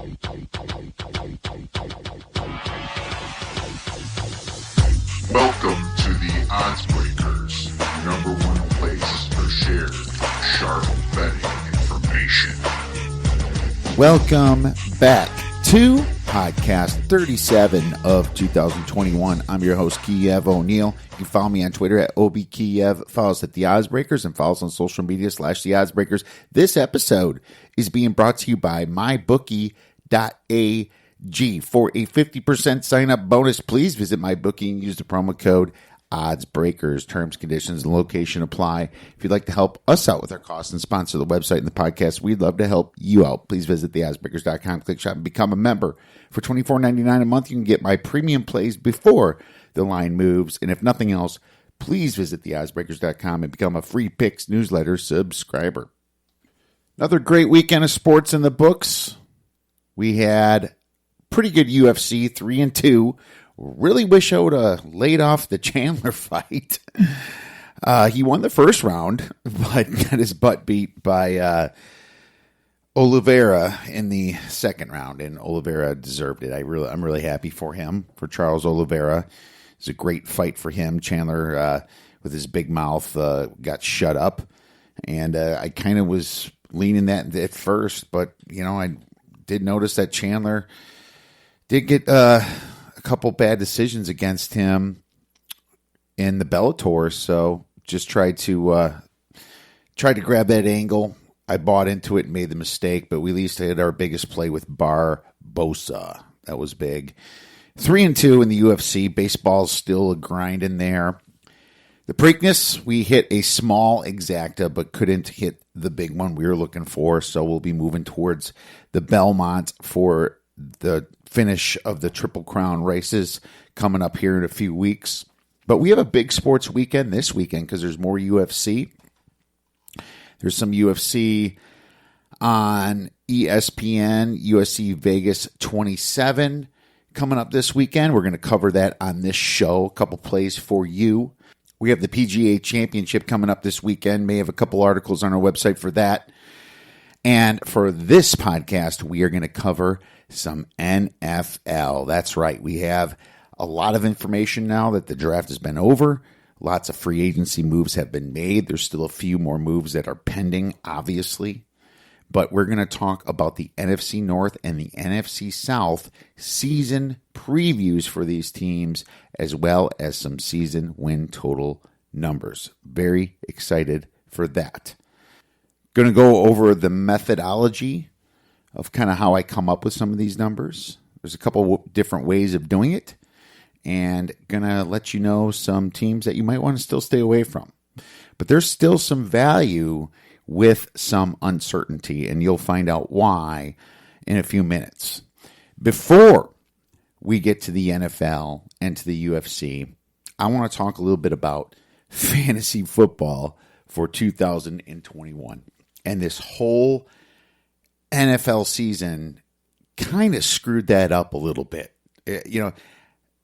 Welcome to the ODDSBREAKER'S #1 place for shared sharp betting information. Welcome back to podcast 37 of 2021. I'm your host, Kiev O'Neill. You can follow me on Twitter at OBKiev. Follow us at The ODDSBREAKERS and follow us on social media / The ODDSBREAKERS. This episode is being brought to you by MyBookie.ag. For a 50% sign-up bonus, please visit MyBookie and use the promo code ODDSBREAKERS. Terms, conditions, and location apply. If you'd like to help us out with our costs and sponsor the website and the podcast, we'd love to help you out. Please visit theoddsbreakers.com, click shop, and become a member. For $24.99 a month, you can get my premium plays before the line moves. And if nothing else, please visit theoddsbreakers.com and become a free picks newsletter subscriber. Another great weekend of sports in the books. We had pretty good UFC, 3-2. Really wish I would have laid off the Chandler fight. He won the first round, but got his butt beat by Oliveira in the second round, and Oliveira deserved it. I'm really happy for him, for Charles Oliveira. It's a great fight for him. Chandler, with his big mouth, got shut up, and I kind of was leaning that at first, but I did notice that Chandler did get a couple bad decisions against him in the Bellator, so just tried to grab that angle. I bought into it and made the mistake, but we at least had our biggest play with Barbosa. That was big. 3-2 in the UFC. Baseball's still a grind in there. The Preakness, we hit a small exacta, but couldn't hit the big one we were looking for, so we'll be moving towards the Belmont for the finish of the Triple Crown races coming up here in a few weeks. But we have a big sports weekend this weekend because there's more UFC. There's some UFC on ESPN, UFC Vegas 27 coming up this weekend. We're going to cover that on this show, a couple plays for you. We have the PGA Championship coming up this weekend. May have a couple articles on our website for that. And for this podcast, we are going to cover some NFL. That's right. We have a lot of information now that the draft has been over. Lots of free agency moves have been made. There's still a few more moves that are pending, obviously. But we're going to talk about the NFC North and the NFC South season previews for these teams, as well as some season win total numbers. Very excited for that. Going to go over the methodology of kind of how I come up with some of these numbers. There's a couple different ways of doing it, and going to let you know some teams that you might want to still stay away from. But there's still some value with some uncertainty, and you'll find out why in a few minutes. Before we get to the NFL and to the UFC, I want to talk a little bit about fantasy football for 2021. And this whole NFL season kind of screwed that up a little bit.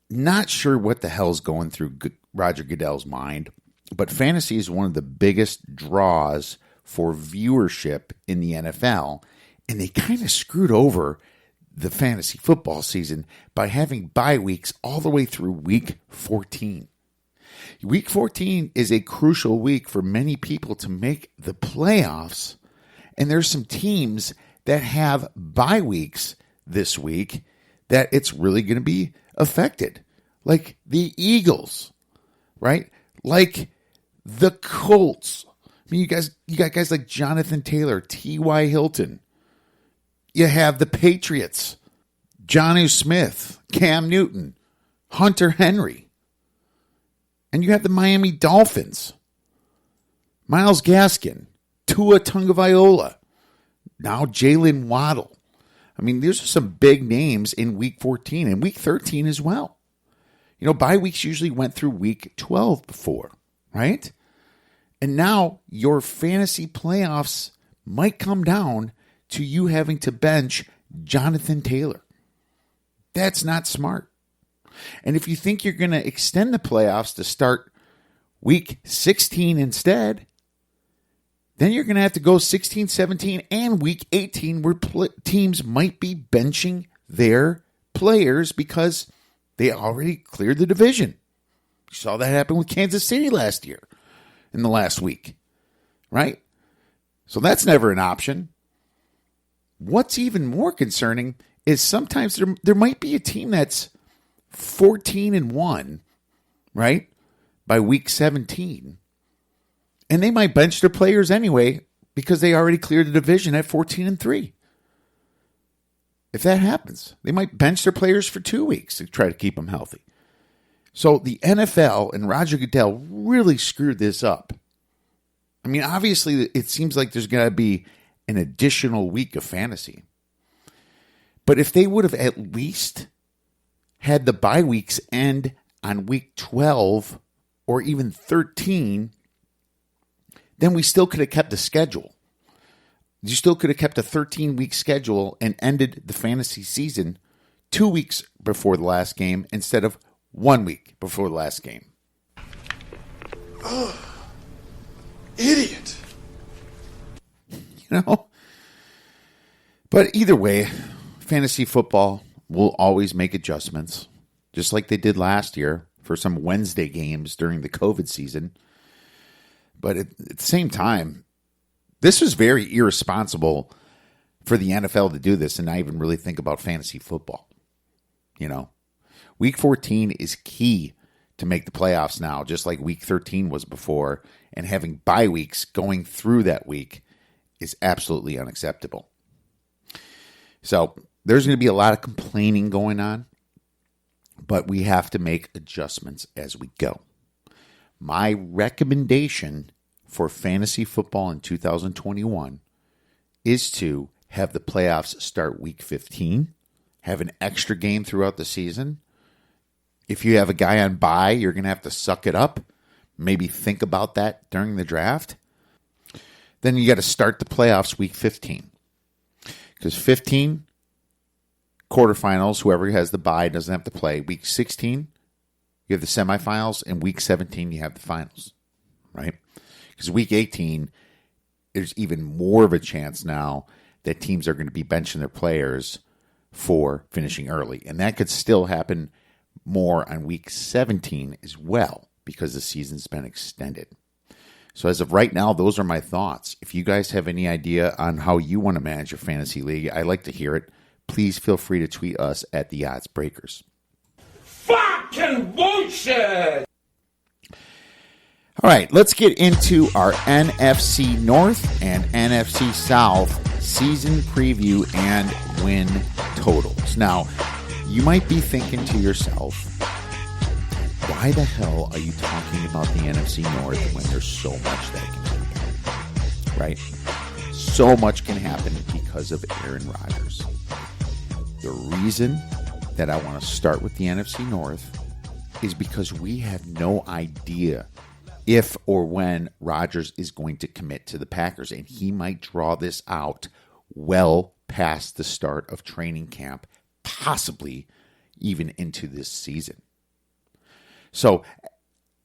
Not sure what the hell's going through Roger Goodell's mind, but fantasy is one of the biggest draws for viewership in the NFL, and they kind of screwed over the fantasy football season by having bye weeks all the way through week 14. Week 14 is a crucial week for many people to make the playoffs, and there's some teams that have bye weeks this week that it's really going to be affected, like the Eagles, right? Like the Colts. I mean, you got guys like Jonathan Taylor, T.Y. Hilton. You have the Patriots, Jonnu Smith, Cam Newton, Hunter Henry. And you have the Miami Dolphins, Myles Gaskin, Tua Tagovailoa, now Jalen Waddle. I mean, these are some big names in week 14 and week 13 as well. Bye weeks usually went through week 12 before, right? And now your fantasy playoffs might come down to you having to bench Jonathan Taylor. That's not smart. And if you think you're going to extend the playoffs to start week 16 instead, then you're going to have to go 16, 17, and week 18 where teams might be benching their players because they already cleared the division. You saw that happen with Kansas City last year in the last week, right? So that's never an option. What's even more concerning is sometimes there might be a team that's 14-1, right, by week 17. And they might bench their players anyway because they already cleared the division at 14-3. If that happens, they might bench their players for 2 weeks to try to keep them healthy. So the NFL and Roger Goodell really screwed this up. I mean, obviously, it seems like there's going to be an additional week of fantasy. But if they would have at least had the bye weeks end on week 12 or even 13, then we still could have kept the schedule. You still could have kept a 13-week schedule and ended the fantasy season 2 weeks before the last game instead of 1 week before the last game. Oh, idiot. You know? But either way, fantasy football will always make adjustments, just like they did last year for some Wednesday games during the COVID season. But at the same time, this was very irresponsible for the NFL to do this and not even really think about fantasy football. You know, week 14 is key to make the playoffs now, just like week 13 was before. And having bye weeks going through that week is absolutely unacceptable. So there's going to be a lot of complaining going on, but we have to make adjustments as we go. My recommendation for fantasy football in 2021 is to have the playoffs start week 15, have an extra game throughout the season. If you have a guy on bye, you're going to have to suck it up. Maybe think about that during the draft. Then you got to start the playoffs week 15. Because 15, quarterfinals, whoever has the bye doesn't have to play. Week 16, you have the semifinals, and week 17, you have the finals, right? Because week 18, there's even more of a chance now that teams are going to be benching their players for finishing early. And that could still happen more on week 17 as well because the season's been extended. So as of right now, those are my thoughts. If you guys have any idea on how you want to manage your fantasy league, I'd like to hear it. Please feel free to tweet us at the Odds Breakers. Fucking bullshit! All right, let's get into our NFC North and NFC South season preview and win totals. Now, you might be thinking to yourself, why the hell are you talking about the NFC North when there's so much that can happen? Right? So much can happen because of Aaron Rodgers. The reason that I want to start with the NFC North is because we have no idea if or when Rodgers is going to commit to the Packers, and he might draw this out well past the start of training camp, possibly even into this season. So,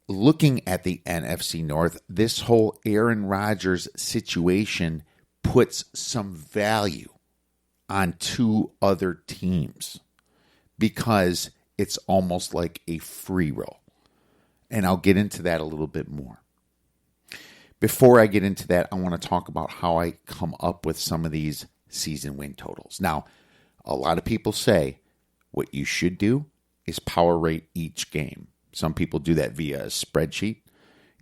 looking at the NFC North, this whole Aaron Rodgers situation puts some value on two other teams because it's almost like a free roll. And I'll get into that a little bit more. Before I get into that, I want to talk about how I come up with some of these season win totals. Now, a lot of people say what you should do is power rate each game. Some people do that via a spreadsheet.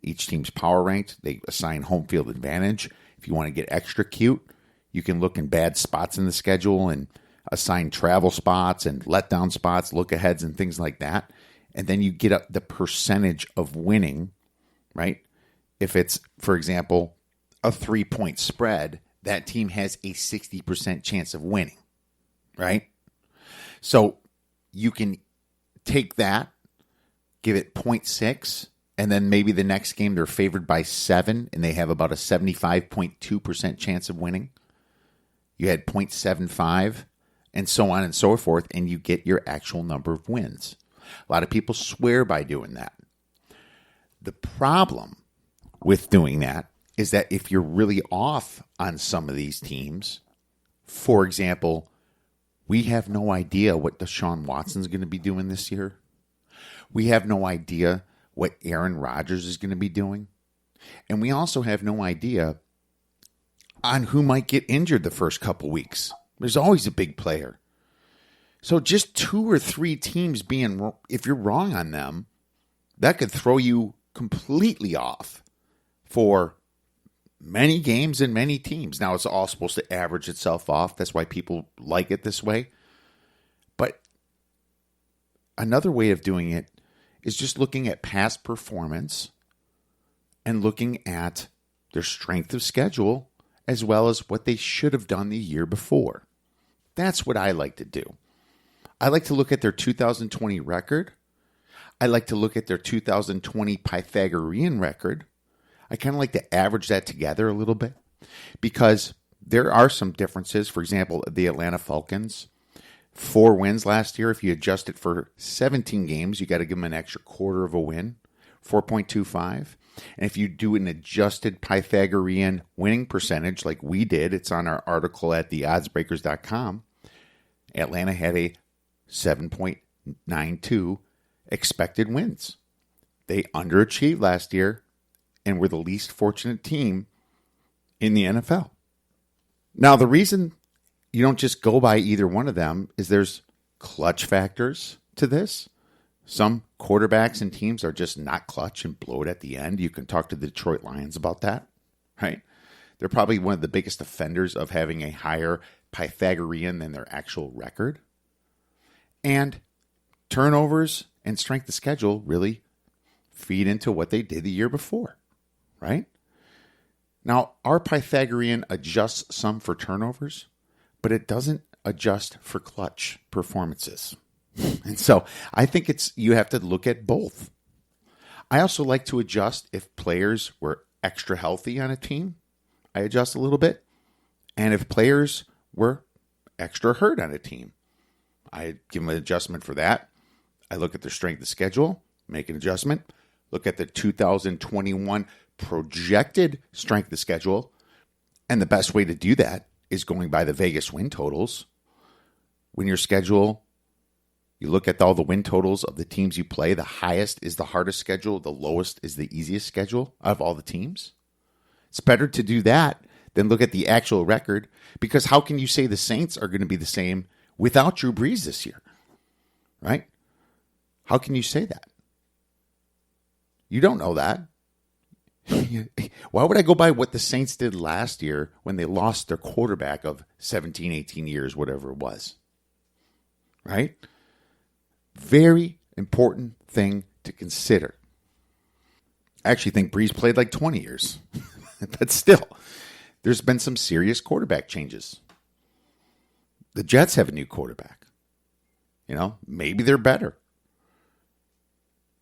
Each team's power ranked. They assign home field advantage. If you want to get extra cute, you can look in bad spots in the schedule and assign travel spots and letdown spots, look aheads and things like that. And then you get up the percentage of winning, right? If it's, for example, a 3-point spread, that team has a 60% chance of winning, right? So you can take that, give it 0.6, and then maybe the next game they're favored by 7, and they have about a 75.2% chance of winning. You had 0.75, and so on and so forth, and you get your actual number of wins. A lot of people swear by doing that. The problem with doing that is that if you're really off on some of these teams, for example, we have no idea what Deshaun Watson's going to be doing this year. We have no idea what Aaron Rodgers is going to be doing. And we also have no idea on who might get injured the first couple weeks. There's always a big player. So just 2 or 3 teams being, if you're wrong on them, that could throw you completely off for many games and many teams. Now, it's all supposed to average itself off. That's why people like it this way. But another way of doing it is just looking at past performance and looking at their strength of schedule as well as what they should have done the year before. That's what I like to do. I like to look at their 2020 record. I like to look at their 2020 Pythagorean record. I kind of like to average that together a little bit because there are some differences. For example, the Atlanta Falcons, 4 wins last year. If you adjust it for 17 games, you got to give them an extra quarter of a win, 4.25. And if you do an adjusted Pythagorean winning percentage like we did, it's on our article at theoddsbreakers.com, Atlanta had a 7.92 expected wins. They underachieved last year and were the least fortunate team in the NFL. Now, the reason you don't just go by either one of them is there's clutch factors to this. Some quarterbacks and teams are just not clutch and blow it at the end. You can talk to the Detroit Lions about that, right? They're probably one of the biggest offenders of having a higher Pythagorean than their actual record. And turnovers and strength of schedule really feed into what they did the year before, right? Now, our Pythagorean adjusts some for turnovers, but it doesn't adjust for clutch performances. And so I think you have to look at both. I also like to adjust if players were extra healthy on a team. I adjust a little bit. And if players were extra hurt on a team, I give them an adjustment for that. I look at their strength of schedule, make an adjustment. Look at the 2021 projected strength of schedule. And the best way to do that is going by the Vegas win totals. When your schedule, you look at all the win totals of the teams you play, the highest is the hardest schedule, the lowest is the easiest schedule of all the teams. It's better to do that than look at the actual record, because how can you say the Saints are going to be the same without Drew Brees this year, right? How can you say that? You don't know that. Why would I go by what the Saints did last year when they lost their quarterback of 17, 18 years, whatever it was, right? Very important thing to consider. I actually think Brees played like 20 years. But still, there's been some serious quarterback changes. The Jets have a new quarterback. Maybe they're better.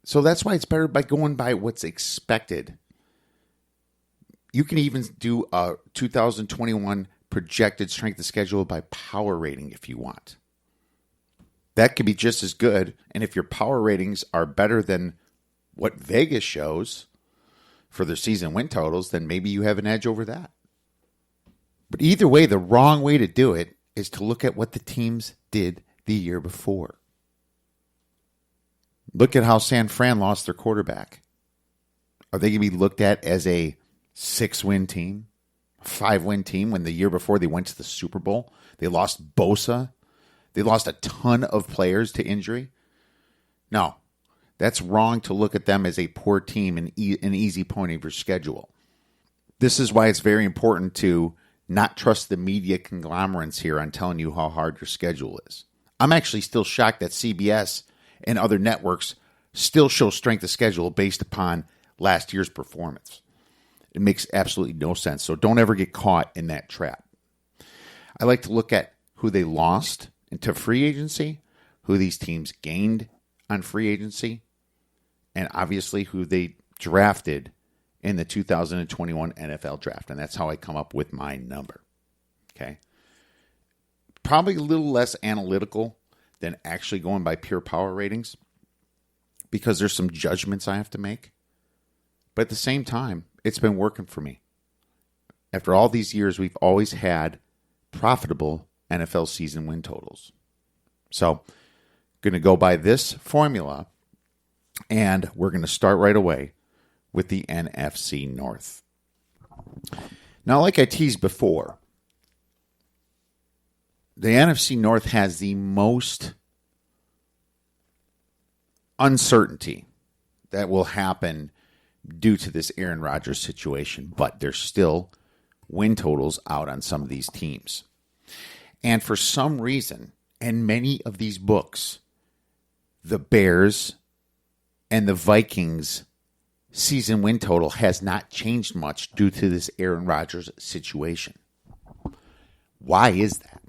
So that's why it's better by going by what's expected. You can even do a 2021 projected strength of schedule by power rating if you want. That could be just as good. And if your power ratings are better than what Vegas shows for their season win totals, then maybe you have an edge over that. But either way, the wrong way to do it is to look at what the teams did the year before. Look at how San Fran lost their quarterback. Are they going to be looked at as a 6-win team, a 5-win team when the year before they went to the Super Bowl? They lost Bosa. They lost a ton of players to injury. No, that's wrong to look at them as a poor team and an easy point of your schedule. This is why it's very important to not trust the media conglomerates here on telling you how hard your schedule is. I'm actually still shocked that CBS and other networks still show strength of schedule based upon last year's performance. It makes absolutely no sense. So don't ever get caught in that trap. I like to look at who they lost into free agency, who these teams gained on free agency, and obviously who they drafted in the 2021 NFL draft. And that's how I come up with my number. Okay. Probably a little less analytical than actually going by pure power ratings, because there's some judgments I have to make. But at the same time, it's been working for me. After all these years, we've always had profitable NFL season win totals. So, going to go by this formula, and we're going to start right away with the NFC North. Now, like I teased before, the NFC North has the most uncertainty that will happen due to this Aaron Rodgers situation, but there's still win totals out on some of these teams. And for some reason, in many of these books, the Bears and the Vikings season win total has not changed much due to this Aaron Rodgers situation. Why is that?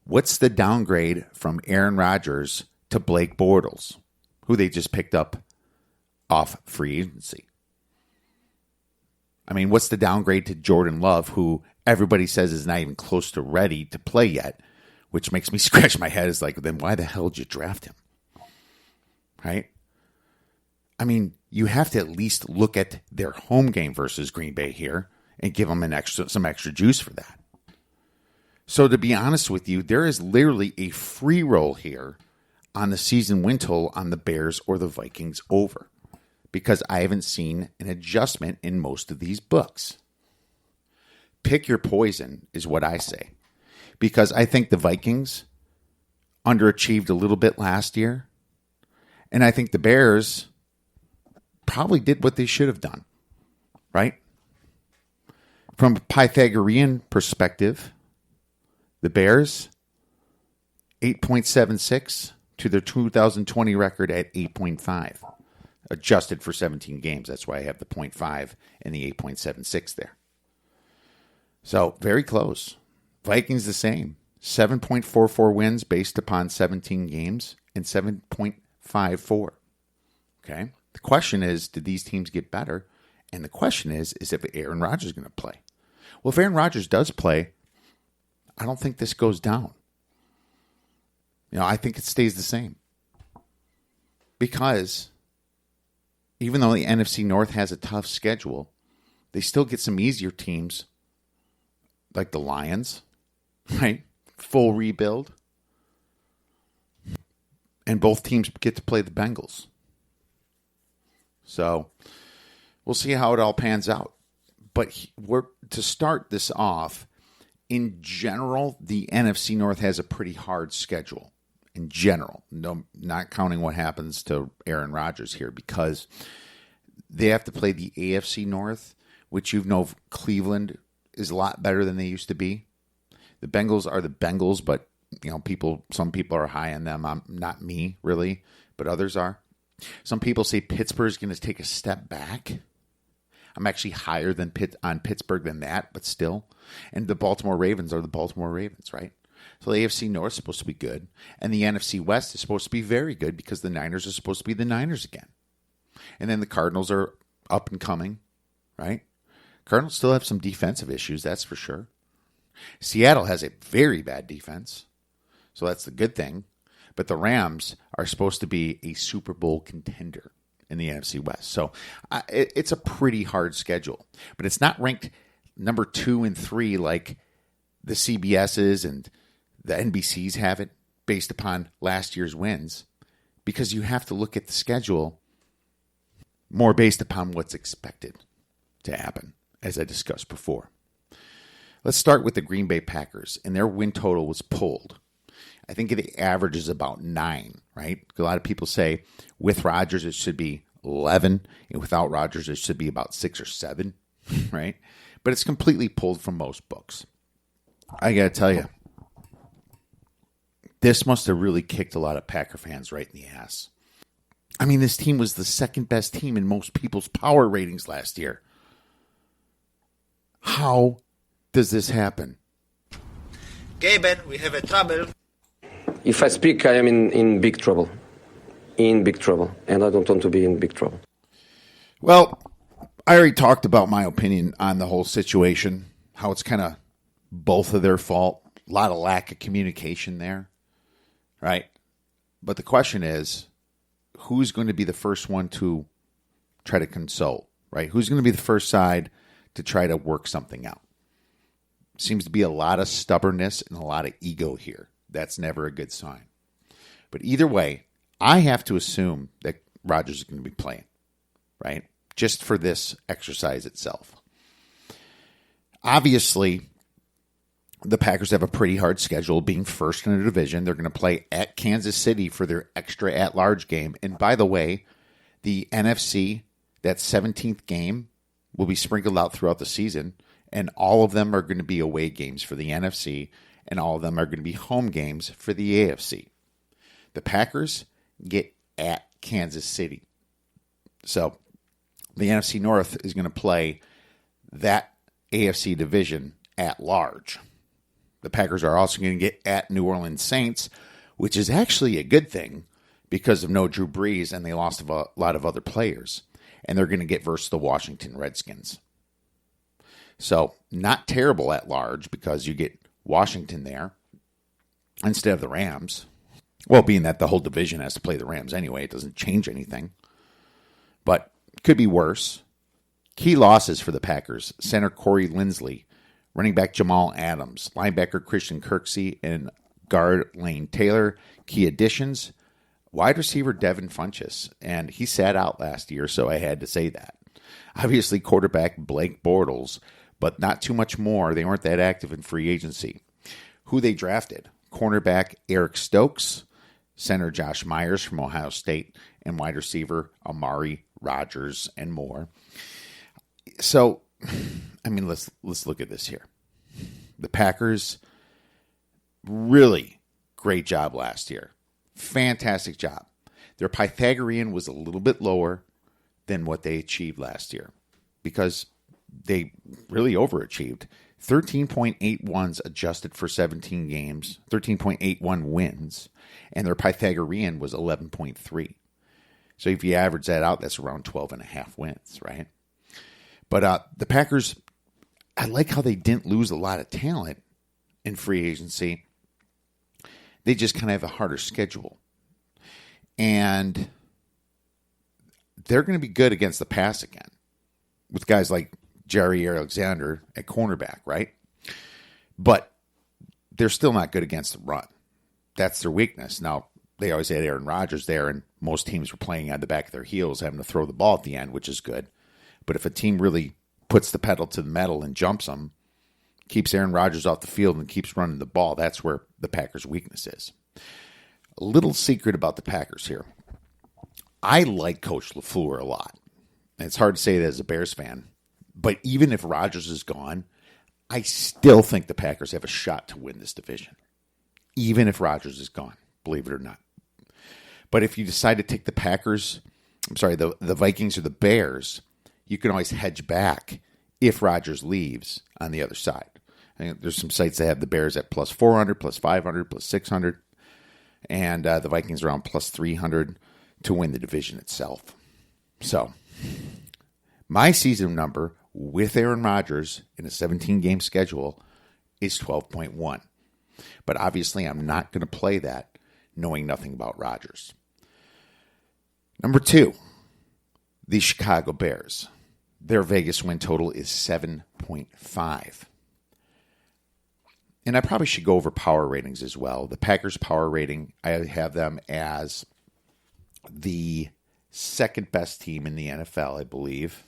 What's the downgrade from Aaron Rodgers to Blake Bortles, who they just picked up off free agency? I mean, what's the downgrade to Jordan Love, who everybody says is not even close to ready to play yet, which makes me scratch my head. It's like, then why the hell did you draft him? Right? I mean, you have to at least look at their home game versus Green Bay here and give them some extra juice for that. So to be honest with you, there is literally a free roll here on the season win total on the Bears or the Vikings over, because I haven't seen an adjustment in most of these books. Pick your poison is what I say, because I think the Vikings underachieved a little bit last year, and I think the Bears probably did what they should have done, right? From a Pythagorean perspective, the Bears, 8.76 to their 2020 record at 8.5. Adjusted for 17 games. That's why I have the 0.5 and the 8.76 there. So, very close. Vikings the same. 7.44 wins based upon 17 games and 7.54. Okay? The question is, did these teams get better? And the question is if Aaron Rodgers is going to play? Well, if Aaron Rodgers does play, I don't think this goes down. I think it stays the same. Because even though the NFC North has a tough schedule, they still get some easier teams like the Lions, right? Full rebuild. And both teams get to play the Bengals. So we'll see how it all pans out. But to start this off, in general, the NFC North has a pretty hard schedule. In general, no, not counting what happens to Aaron Rodgers here, because they have to play the AFC North, which Cleveland is a lot better than they used to be. The Bengals are the Bengals, but some people are high on them. Not me, really, but others are. Some people say Pittsburgh is going to take a step back. I'm actually higher on Pittsburgh than that, but still. And the Baltimore Ravens are the Baltimore Ravens, right? So the AFC North is supposed to be good. And the NFC West is supposed to be very good because the Niners are supposed to be the Niners again. And then the Cardinals are up and coming, right? Cardinals still have some defensive issues, that's for sure. Seattle has a very bad defense, so that's the good thing. But the Rams are supposed to be a Super Bowl contender in the NFC West. So it's a pretty hard schedule. But it's not ranked number 2 and 3 like the CBSs and the NBCs have it based upon last year's wins, because you have to look at the schedule more based upon what's expected to happen, as I discussed before. Let's start with the Green Bay Packers, and their win total was pulled. I think the average is about 9, right? A lot of people say with Rodgers it should be 11, and without Rodgers it should be about 6 or 7, right? But it's completely pulled from most books. I got to tell you, this must have really kicked a lot of Packer fans right in the ass. I mean, this team was the second best team in most people's power ratings last year. How does this happen? Okay, Ben, we have a trouble. If I speak, I am in big trouble. In big trouble. And I don't want to be in big trouble. Well, I already talked about my opinion on the whole situation, how it's kind of both of their fault. A lot of lack of communication there, right? But the question is, who's going to be the first one to try to consult, right? Who's going to be the first side to try to work something out. Seems to be a lot of stubbornness and a lot of ego here. That's never a good sign. But either way, I have to assume that Rodgers is going to be playing, right? Just for this exercise itself. Obviously, the Packers have a pretty hard schedule, being first in the division. They're going to play at Kansas City for their extra at-large game. And by the way, the NFC, that 17th game, will be sprinkled out throughout the season. And all of them are going to be away games for the NFC, and all of them are going to be home games for the AFC. The Packers get at Kansas City. So the NFC North is going to play that AFC division at large. The Packers are also going to get at New Orleans Saints, which is actually a good thing because of no Drew Brees, and they lost a lot of other players. And they're going to get versus the Washington Redskins. So, not terrible at large because you get Washington there instead of the Rams. Well, being that the whole division has to play the Rams anyway, it doesn't change anything. But could be worse. Key losses for the Packers: center Corey Linsley, running back Jamal Adams, linebacker Christian Kirksey, and guard Lane Taylor. Key additions: wide receiver Devin Funchess, and he sat out last year, so I had to say that. Obviously, quarterback Blake Bortles, but not too much more. They weren't that active in free agency. Who they drafted: cornerback Eric Stokes, center Josh Myers from Ohio State, and wide receiver Amari Rodgers, and more. So, I mean, let's look at this here. The Packers, really great job last year. Fantastic job. Their Pythagorean was a little bit lower than what they achieved last year because they really overachieved. 13.81s adjusted for 17 games, 13.81 wins, and their Pythagorean was 11.3. So if you average that out, that's around 12.5 wins, right? But the Packers, I like how they didn't lose a lot of talent in free agency. They just kind of have a harder schedule. And they're going to be good against the pass again with guys like Jerry Alexander at cornerback, right? But they're still not good against the run. That's their weakness. Now, they always had Aaron Rodgers there, and most teams were playing on the back of their heels, having to throw the ball at the end, which is good. But if a team really puts the pedal to the metal and jumps them, keeps Aaron Rodgers off the field and keeps running the ball, that's where the Packers' weakness is. A little secret about the Packers here. I like Coach LaFleur a lot. And it's hard to say that as a Bears fan. But even if Rodgers is gone, I still think the Packers have a shot to win this division. Even if Rodgers is gone, believe it or not. But if you decide to take the Vikings or the Bears, you can always hedge back if Rodgers leaves on the other side. There's some sites that have the Bears at plus 400, plus 500, plus 600. And the Vikings are on plus 300 to win the division itself. So, my season number with Aaron Rodgers in a 17-game schedule is 12.1. But obviously, I'm not going to play that knowing nothing about Rodgers. Number 2, the Chicago Bears. Their Vegas win total is 7.5. And I probably should go over power ratings as well. The Packers' power rating, I have them as the second best team in the NFL, I believe.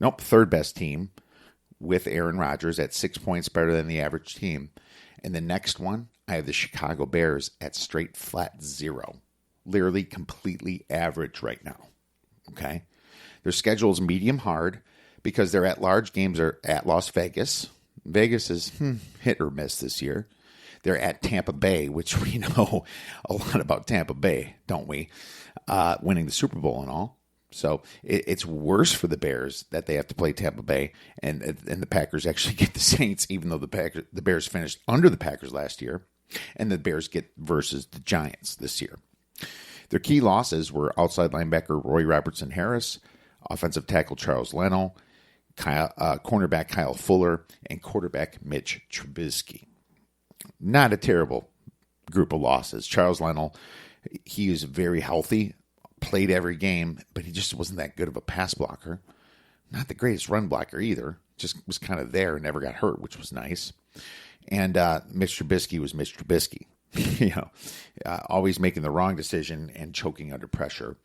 Nope, third best team with Aaron Rodgers at 6 points better than the average team. And the next one, I have the Chicago Bears at straight flat 0. Literally completely average right now. Okay? Their schedule is medium hard because their at-large games are at Las Vegas. Vegas is hit or miss this year. They're at Tampa Bay, which we know a lot about Tampa Bay, don't we? Winning the Super Bowl and all. So it's worse for the Bears that they have to play Tampa Bay, and the Packers actually get the Saints, even though the Bears finished under the Packers last year, and the Bears get versus the Giants this year. Their key losses were outside linebacker Roy Robertson Harris, offensive tackle Charles Leno, cornerback Kyle Fuller, and quarterback Mitch Trubisky. Not a terrible group of losses. Charles Leno, he was very healthy, played every game, but he just wasn't that good of a pass blocker. not the greatest run blocker either. Just was kind of there and never got hurt, which was nice. And Mr. Trubisky was Mr. Trubisky. Always making the wrong decision and choking under pressure.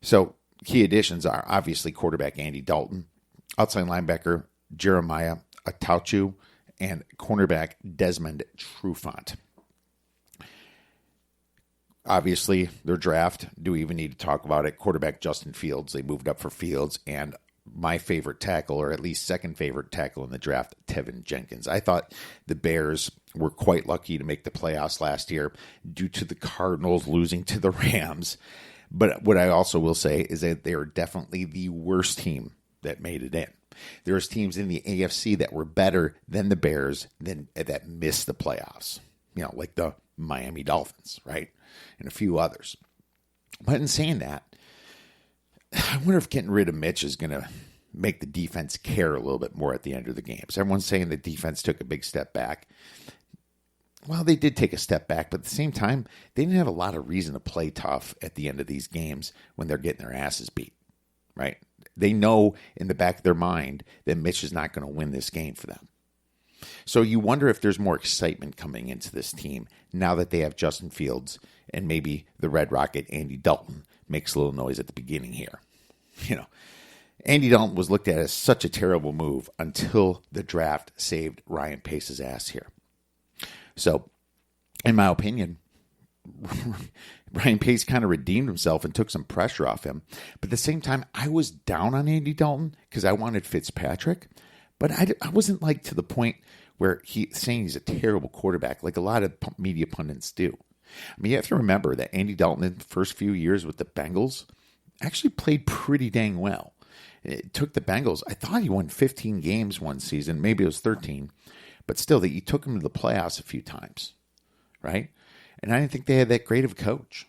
So key additions are obviously quarterback Andy Dalton, outside linebacker Jeremiah Atauchu, and cornerback Desmond Trufant. Obviously, their draft, do we even need to talk about it? Quarterback Justin Fields, they moved up for Fields, and my favorite tackle, or at least second favorite tackle in the draft, Tevin Jenkins. I thought the Bears were quite lucky to make the playoffs last year due to the Cardinals losing to the Rams. But what I also will say is that they are definitely the worst team that made it in. There's teams in the AFC that were better than the Bears that missed the playoffs. Like the Miami Dolphins, right? And a few others. But in saying that, I wonder if getting rid of Mitch is going to make the defense care a little bit more at the end of the games. Everyone's saying the defense took a big step back. Well, they did take a step back, but at the same time, they didn't have a lot of reason to play tough at the end of these games when they're getting their asses beat, right? They know in the back of their mind that Mitch is not going to win this game for them. So you wonder if there's more excitement coming into this team now that they have Justin Fields and maybe the Red Rocket Andy Dalton makes a little noise at the beginning here. Andy Dalton was looked at as such a terrible move until the draft saved Ryan Pace's ass here. So, in my opinion, Ryan Pace kind of redeemed himself and took some pressure off him. But at the same time, I was down on Andy Dalton because I wanted Fitzpatrick. But I wasn't like to the point where saying he's a terrible quarterback like a lot of media pundits do. I mean, you have to remember that Andy Dalton in the first few years with the Bengals actually played pretty dang well. It took the Bengals. I thought he won 15 games one season. Maybe it was 13. But still, he took him to the playoffs a few times, right? And I didn't think they had that great of a coach.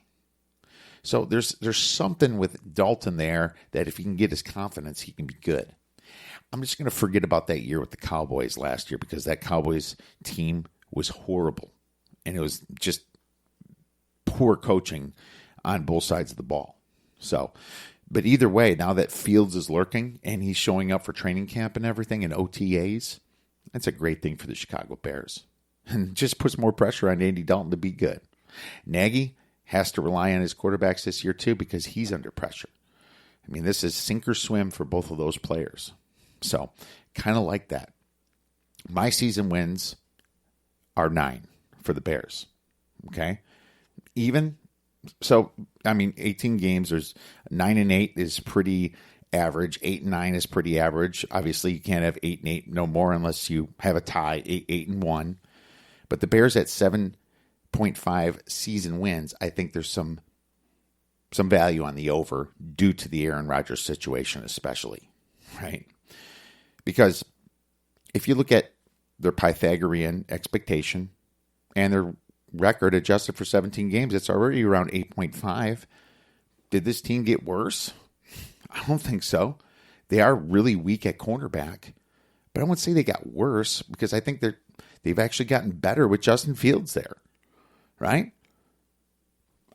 So there's something with Dalton there that if he can get his confidence, he can be good. I'm just going to forget about that year with the Cowboys last year because that Cowboys team was horrible. And it was just poor coaching on both sides of the ball. So, but either way, now that Fields is lurking and he's showing up for training camp and everything and OTAs, that's a great thing for the Chicago Bears. And just puts more pressure on Andy Dalton to be good. Nagy has to rely on his quarterbacks this year too because he's under pressure. I mean, this is sink or swim for both of those players. So, kind of like that. My season wins are 9 for the Bears. Okay? Even, so, 18 games, there's 9-8 is pretty average. 8-9 is pretty average. Obviously, you can't have 8-8 no more unless you have a tie, 8-1. But the Bears at 7.5 season wins, I think there's some value on the over due to the Aaron Rodgers situation especially, right? Because if you look at their Pythagorean expectation and their record adjusted for 17 games, it's already around 8.5. Did this team get worse? I don't think so. They are really weak at cornerback, but I wouldn't say they got worse because I think they've actually gotten better with Justin Fields there, right?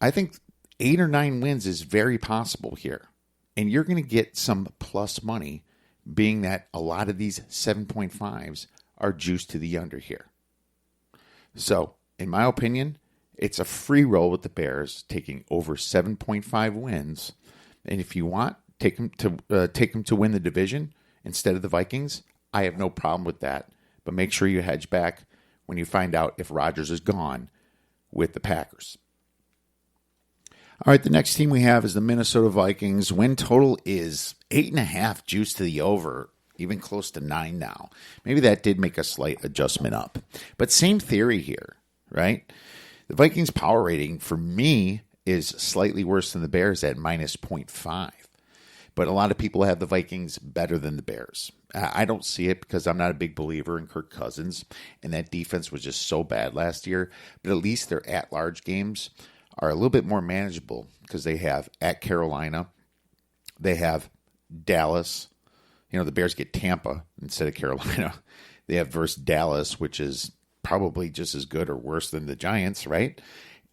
I think 8 or 9 wins is very possible here, and you're going to get some plus money being that a lot of these 7.5s are juiced to the under here. So, in my opinion, it's a free roll with the Bears taking over 7.5 wins. And if you want, take them to win the division instead of the Vikings. I have no problem with that. But make sure you hedge back when you find out if Rodgers is gone with the Packers. All right, the next team we have is the Minnesota Vikings. Win total is 8.5, juice to the over, even close to 9 now. Maybe that did make a slight adjustment up. But same theory here, right? The Vikings power rating for me is slightly worse than the Bears at -0.5. But a lot of people have the Vikings better than the Bears. I don't see it because I'm not a big believer in Kirk Cousins, and that defense was just so bad last year. But at least their at-large games are a little bit more manageable because they have at Carolina, they have Dallas. The Bears get Tampa instead of Carolina. They have versus Dallas, which is probably just as good or worse than the Giants, right?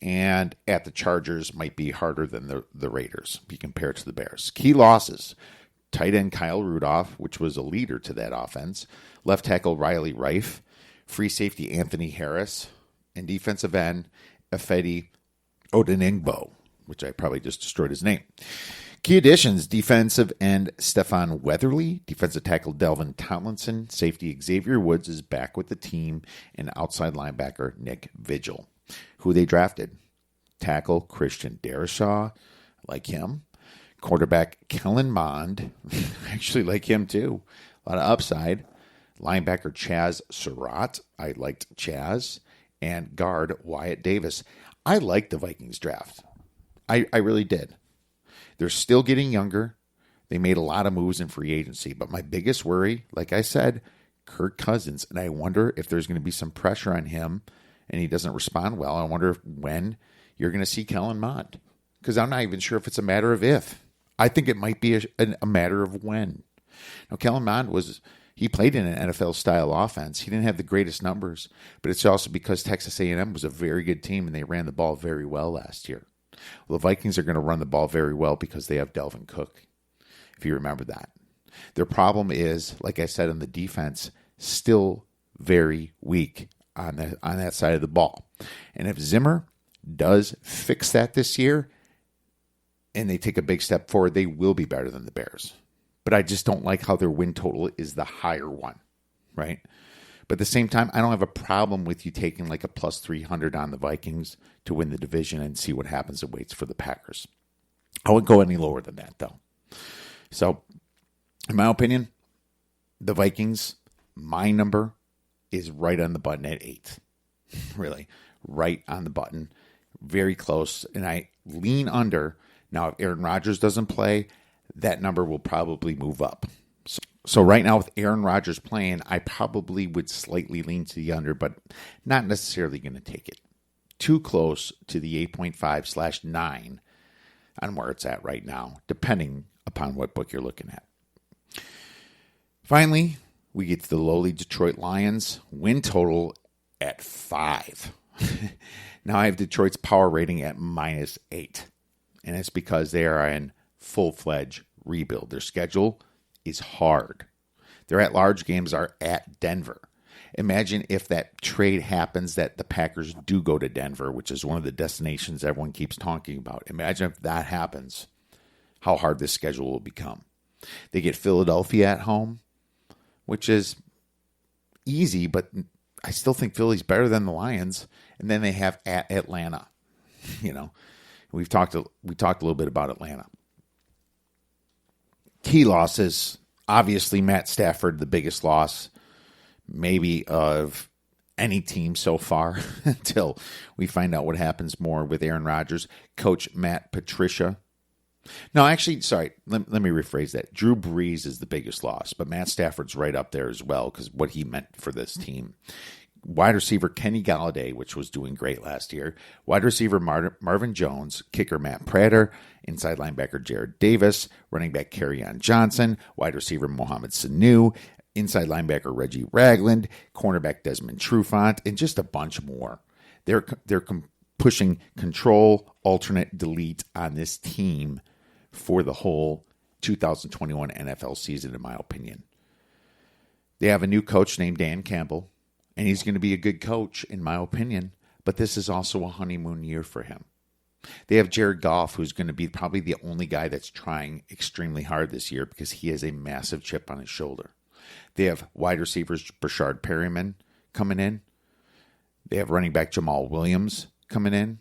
And at the Chargers might be harder than the Raiders if you compare it to the Bears. Key losses tight end Kyle Rudolph, which was a leader to that offense, left tackle Riley Reif, free safety Anthony Harris, and defensive end Ifedi Odeningbo, which I probably just destroyed his name. Key additions, defensive end Stefan Weatherly, defensive tackle Delvin Tomlinson, safety Xavier Woods is back with the team, and outside linebacker Nick Vigil. Who they drafted? Tackle Christian Darrisaw, like him. Quarterback Kellen Mond, actually like him too. A lot of upside. Linebacker Chaz Surratt, I liked Chaz. And guard Wyatt Davis. I liked the Vikings draft. I really did. They're still getting younger. They made a lot of moves in free agency. But my biggest worry, like I said, Kirk Cousins. And I wonder if there's going to be some pressure on him and he doesn't respond well. I wonder when you're going to see Kellen Mond. Because I'm not even sure if it's a matter of if. I think it might be a matter of when. Now, Kellen Mond he played in an NFL-style offense. He didn't have the greatest numbers. But it's also because Texas A&M was a very good team and they ran the ball very well last year. Well, the Vikings are going to run the ball very well because they have Delvin Cook, if you remember that. Their problem is, like I said, on the defense, still very weak on that side of the ball. And if Zimmer does fix that this year and they take a big step forward, they will be better than the Bears. But I just don't like how their win total is the higher one, right? But at the same time, I don't have a problem with you taking like a plus 300 on the Vikings to win the division and see what happens that waits for the Packers. I wouldn't go any lower than that, though. So, in my opinion, the Vikings, my number is right on the button at 8. Really, right on the button. Very close. And I lean under. Now, if Aaron Rodgers doesn't play, that number will probably move up. So right now with Aaron Rodgers playing, I probably would slightly lean to the under, but not necessarily going to take it. Too close to the 8.5/9 on where it's at right now, depending upon what book you're looking at. Finally, we get to the lowly Detroit Lions. Win total at 5. Now I have Detroit's power rating at -8. And it's because they are in full-fledged rebuild. Their schedule is hard. Their at-large games are at Denver. Imagine if that trade happens that the Packers do go to Denver, which is one of the destinations everyone keeps talking about. Imagine if that happens, how hard this schedule will become. They get Philadelphia at home, which is easy, but I still think Philly's better than the Lions. And then they have at Atlanta. We talked a little bit about Atlanta. Key losses, obviously Matt Stafford, the biggest loss maybe of any team so far until we find out what happens more with Aaron Rodgers. Coach Matt Patricia. No, actually, sorry, let me rephrase that. Drew Brees is the biggest loss, but Matt Stafford's right up there as well because what he meant for this team. Wide receiver Kenny Galladay, which was doing great last year. Wide receiver Marvin Jones. Kicker Matt Prater. Inside linebacker Jared Davis. Running back Kerryon Johnson. Wide receiver Mohamed Sanu. Inside linebacker Reggie Ragland. Cornerback Desmond Trufant. And just a bunch more. They're pushing control, alternate, delete on this team for the whole 2021 NFL season, in my opinion. They have a new coach named Dan Campbell. And he's going to be a good coach, in my opinion. But this is also a honeymoon year for him. They have Jared Goff, who's going to be probably the only guy that's trying extremely hard this year because he has a massive chip on his shoulder. They have wide receivers Brashard Perryman coming in. They have running back Jamal Williams coming in.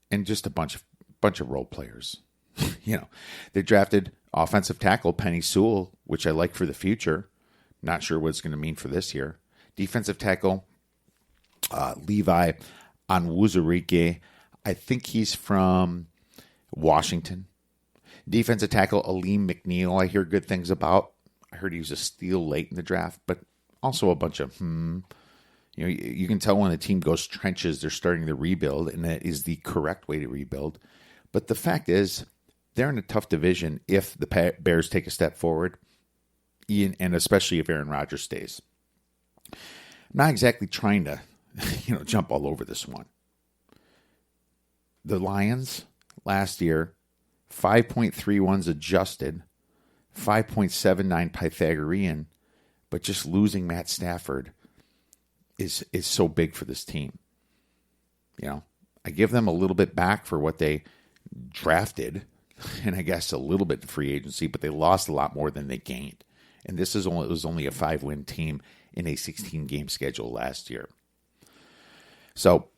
And just a bunch of role players. They drafted offensive tackle Penny Sewell, which I like for the future. Not sure what it's going to mean for this year. Defensive tackle, Levi Onwuzurike. I think he's from Washington. Defensive tackle, Aleem McNeil. I hear good things about. I heard he was a steal late in the draft, but also a bunch of you can tell when a team goes trenches, they're starting to rebuild, and that is the correct way to rebuild. But the fact is, they're in a tough division if the Bears take a step forward, and especially if Aaron Rodgers stays. I'm not exactly trying to, jump all over this one. The Lions last year, 5.31s adjusted, 5.79 Pythagorean, but just losing Matt Stafford is so big for this team. You know, I give them a little bit back for what they drafted, and I guess a little bit to free agency, but they lost a lot more than they gained. And it was only a 5-win team in a 16-game schedule last year. So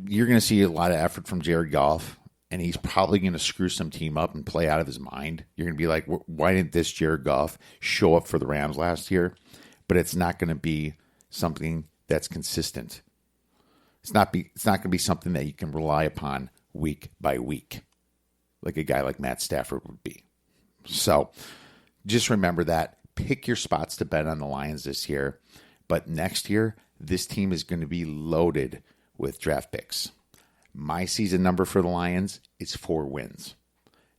you're going to see a lot of effort from Jared Goff, and he's probably going to screw some team up and play out of his mind. You're going to be like, why didn't this Jared Goff show up for the Rams last year? But it's not going to be something that's consistent. It's not going to be something that you can rely upon week by week, like a guy like Matt Stafford would be. So just remember that. Pick your spots to bet on the Lions this year. But next year, this team is going to be loaded with draft picks. My season number for the Lions is 4 wins.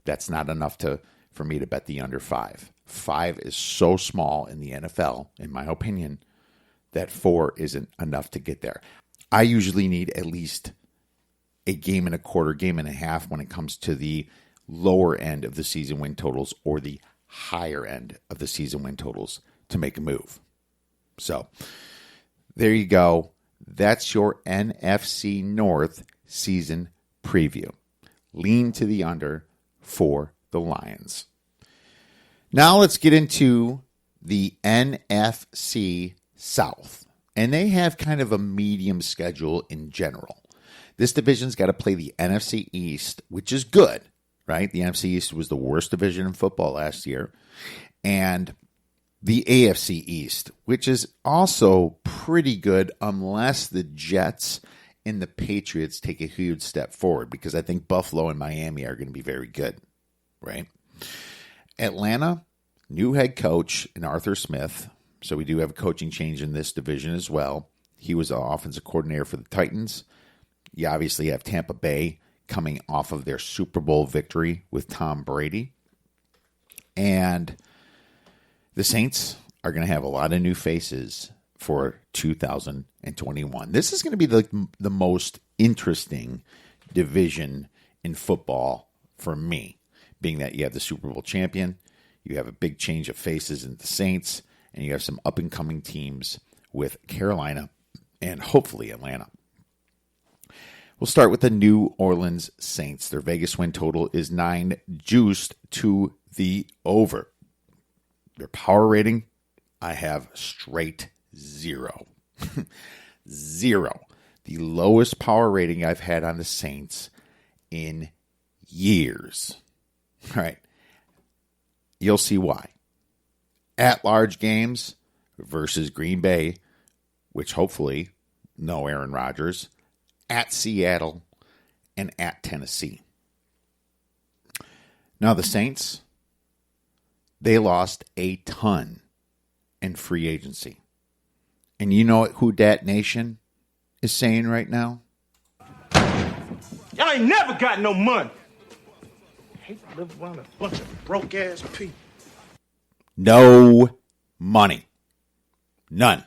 That's not enough for me to bet the under 5. 5 is so small in the NFL, in my opinion, that 4 isn't enough to get there. I usually need at least a game and a quarter, game and a half when it comes to the lower end of the season win totals or the higher end of the season win totals to make a move. So there you go. That's your NFC North season preview. Lean to the under for the Lions. Now let's get into the NFC South. And they have kind of a medium schedule in general. This division's got to play the NFC East, which is good, right? The NFC East was the worst division in football last year. And the AFC East, which is also pretty good unless the Jets and the Patriots take a huge step forward, because I think Buffalo and Miami are going to be very good, right? Atlanta, new head coach in Arthur Smith. So we do have a coaching change in this division as well. He was an offensive coordinator for the Titans. You obviously have Tampa Bay coming off of their Super Bowl victory with Tom Brady. And the Saints are going to have a lot of new faces for 2021. This is going to be the most interesting division in football for me, being that you have the Super Bowl champion, you have a big change of faces in the Saints, and you have some up-and-coming teams with Carolina and hopefully Atlanta. We'll start with the New Orleans Saints. Their Vegas win total is 9, juiced to the over. Their power rating, I have straight 0. 0. The lowest power rating I've had on the Saints in years. All right. You'll see why. At-large games versus Green Bay, which hopefully no Aaron Rodgers, at Seattle, and at Tennessee. Now the Saints, they lost a ton in free agency. And you know who Dat Nation is saying right now? Y'all ain't never got no money. I hate to live around a bunch of broke-ass people. No money. None.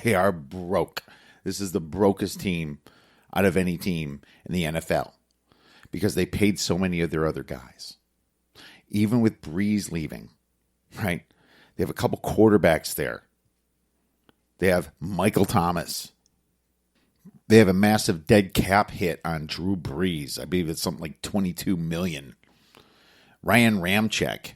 They are broke. This is the brokest team out of any team in the NFL because they paid so many of their other guys. Even with Breeze leaving, right? They have a couple quarterbacks there. They have Michael Thomas. They have a massive dead cap hit on Drew Brees. I believe it's something like $22 million. Ryan Ramczyk.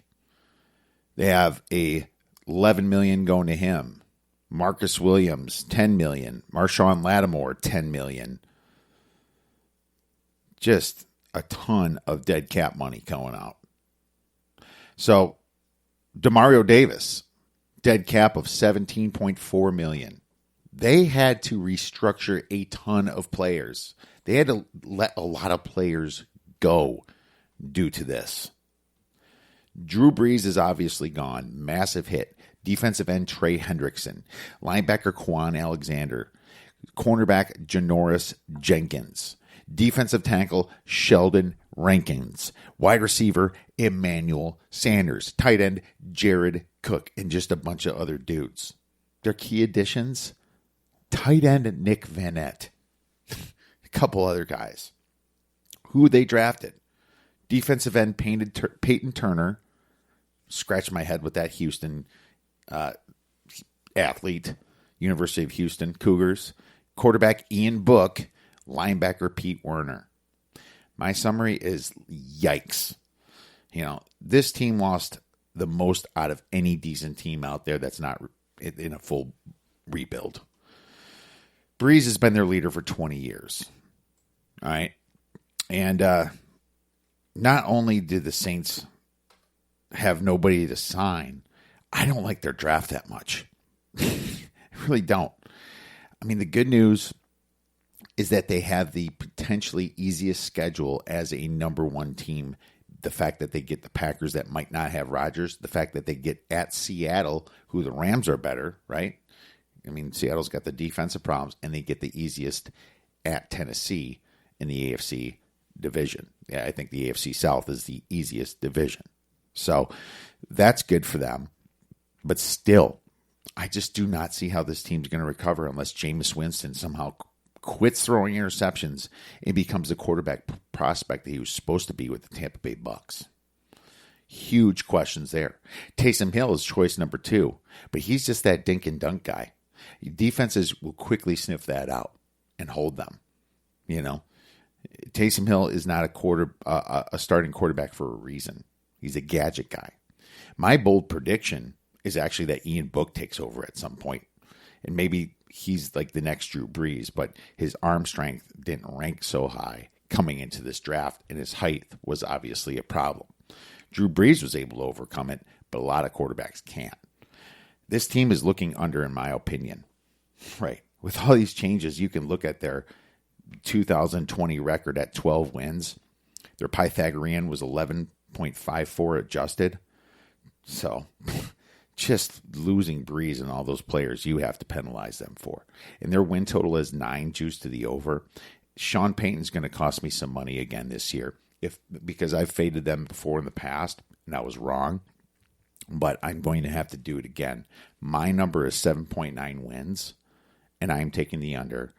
They have a $11 million going to him. Marcus Williams, $10 million. Marshawn Lattimore, $10 million. Just a ton of dead cap money going out. So, Demario Davis, dead cap of $17.4 million. They had to restructure a ton of players. They had to let a lot of players go due to this. Drew Brees is obviously gone. Massive hit. Defensive end Trey Hendrickson. Linebacker Quan Alexander. Cornerback Janoris Jenkins. Defensive tackle Sheldon Rankins. Wide receiver Emmanuel Sanders. Tight end Jared Cook. And just a bunch of other dudes. Their key additions, tight end Nick Vanette. A couple other guys. Who they drafted? Defensive end Peyton Turner. Scratch my head with that Houston athlete. University of Houston Cougars. Quarterback Ian Book. Linebacker Pete Werner. My summary is yikes. This team lost the most out of any decent team out there that's not in a full rebuild. Breeze has been their leader for 20 years. All right. And not only did the Saints have nobody to sign, I don't like their draft that much. I really don't. I mean, the good news is that they have the potentially easiest schedule as a number one team. The fact that they get the Packers that might not have Rodgers, the fact that they get at Seattle, who the Rams are better, right? I mean, Seattle's got the defensive problems, and they get the easiest at Tennessee in the AFC division. Yeah, I think the AFC South is the easiest division. So that's good for them. But still, I just do not see how this team's going to recover unless Jameis Winston somehow quits throwing interceptions and becomes the quarterback prospect that he was supposed to be with the Tampa Bay Bucks. Huge questions there. Taysom Hill is choice number 2, but he's just that dink and dunk guy. Defenses will quickly sniff that out and hold them. Taysom Hill is not a starting quarterback for a reason. He's a gadget guy. My bold prediction is actually that Ian Book takes over at some point. And maybe he's like the next Drew Brees, but his arm strength didn't rank so high coming into this draft, and his height was obviously a problem. Drew Brees was able to overcome it, but a lot of quarterbacks can't. This team is looking under, in my opinion. Right. With all these changes, you can look at their 2020 record at 12 wins. Their Pythagorean was 11.54 adjusted. So just losing Breeze and all those players, you have to penalize them for. And their win total is 9, juice to the over. Sean Payton's going to cost me some money again this year, because I've faded them before in the past, and I was wrong. But I'm going to have to do it again. My number is 7.9 wins, and I'm taking the under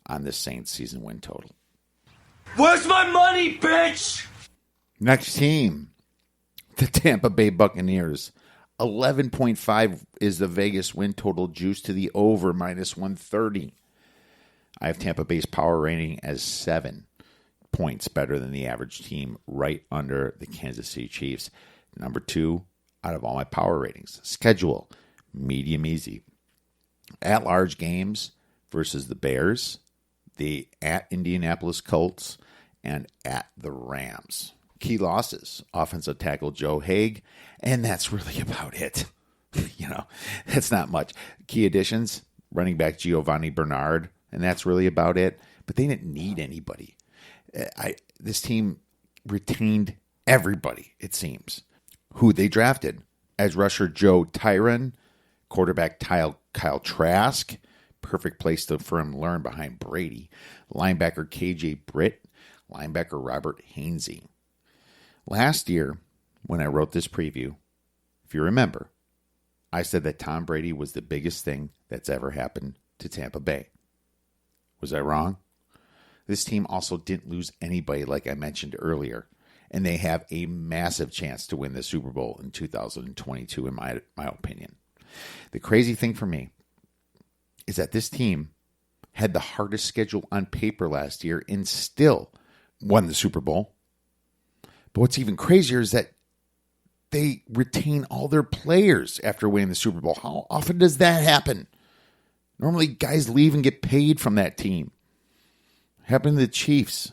on this Saints season win total. Where's my money, bitch? Next team, the Tampa Bay Buccaneers. 11.5 is the Vegas win total, juice to the over, minus 130. I have Tampa Bay's power rating as 7 points better than the average team, right under the Kansas City Chiefs. Number 2 out of all my power ratings. Schedule, medium easy. At-large games versus the Bears, the at Indianapolis Colts, and at the Rams. Key losses, offensive tackle Joe Haig, and that's really about it. That's not much. Key additions, running back Giovanni Bernard, and that's really about it. But they didn't need anybody. This team retained everybody, it seems. Who they drafted: edge rusher Joe Tyron, quarterback Kyle Trask, perfect place for him to learn behind Brady, linebacker KJ Britt, linebacker Robert Hainsey. Last year, when I wrote this preview, if you remember, I said that Tom Brady was the biggest thing that's ever happened to Tampa Bay. Was I wrong? This team also didn't lose anybody, like I mentioned earlier, and they have a massive chance to win the Super Bowl in 2022, in my opinion. The crazy thing for me is that this team had the hardest schedule on paper last year and still won the Super Bowl. But what's even crazier is that they retain all their players after winning the Super Bowl. How often does that happen? Normally, guys leave and get paid from that team. Happened to the Chiefs.